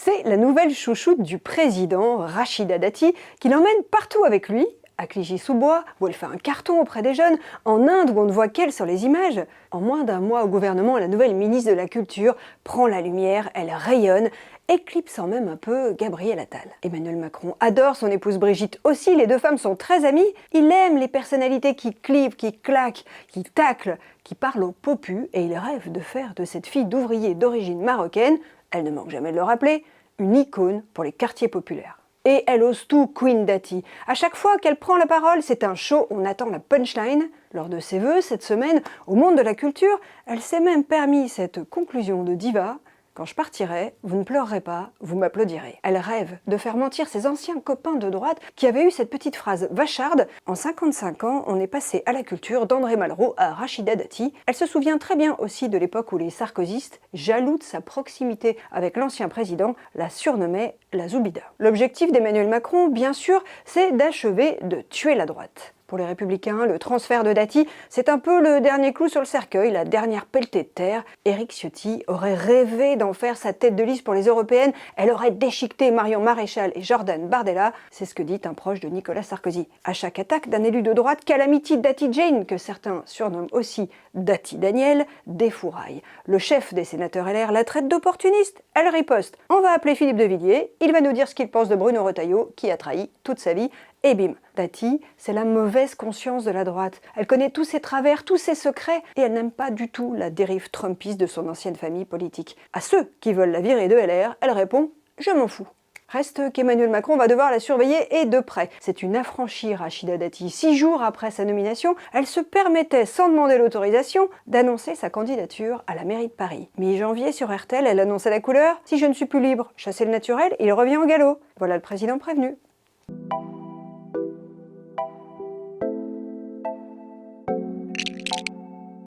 C'est la nouvelle chouchoute du président, Rachida Dati, qui l'emmène partout avec lui, à Clichy-sous-Bois, où elle fait un carton auprès des jeunes, en Inde où on ne voit qu'elle sur les images. En moins d'un mois au gouvernement, la nouvelle ministre de la Culture prend la lumière, elle rayonne, éclipsant même un peu Gabriel Attal. Emmanuel Macron adore son épouse Brigitte aussi, les deux femmes sont très amies. Il aime les personnalités qui clivent, qui claquent, qui taclent, qui parlent au popu, et il rêve de faire de cette fille d'ouvrier d'origine marocaine, elle ne manque jamais de le rappeler, une icône pour les quartiers populaires. Et elle ose tout, Queen Dati. À chaque fois qu'elle prend la parole, c'est un show, on attend la punchline. Lors de ses vœux, cette semaine, au monde de la culture, elle s'est même permis cette conclusion de diva. Quand je partirai, vous ne pleurerez pas, vous m'applaudirez. Elle rêve de faire mentir ses anciens copains de droite qui avaient eu cette petite phrase vacharde. En 55 ans, on est passé à la culture d'André Malraux à Rachida Dati. Elle se souvient très bien aussi de l'époque où les sarkozystes, jaloux de sa proximité avec l'ancien président, la surnommaient la Zoubida. L'objectif d'Emmanuel Macron, bien sûr, c'est d'achever de tuer la droite. Pour les Républicains, le transfert de Dati, c'est un peu le dernier clou sur le cercueil, la dernière pelletée de terre. Éric Ciotti aurait rêvé d'en faire sa tête de liste pour les européennes. Elle aurait déchiqueté Marion Maréchal et Jordan Bardella. C'est ce que dit un proche de Nicolas Sarkozy. À chaque attaque d'un élu de droite, Calamity Dati Jane, que certains surnomment aussi Dati Daniel, défouraille. Le chef des sénateurs LR la traite d'opportuniste. Elle riposte. On va appeler Philippe de Villiers. Il va nous dire ce qu'il pense de Bruno Retailleau, qui a trahi toute sa vie. Et bim, Dati, c'est la mauvaise conscience de la droite. Elle connaît tous ses travers, tous ses secrets, et elle n'aime pas du tout la dérive trumpiste de son ancienne famille politique. À ceux qui veulent la virer de LR, elle répond « Je m'en fous ». Reste qu'Emmanuel Macron va devoir la surveiller et de près. C'est une affranchie, Rachida Dati. 6 jours après sa nomination, elle se permettait, sans demander l'autorisation, d'annoncer sa candidature à la mairie de Paris. Mi-janvier, sur RTL, elle annonçait la couleur « Si je ne suis plus libre, chasser le naturel, il revient au galop ». Voilà le président prévenu.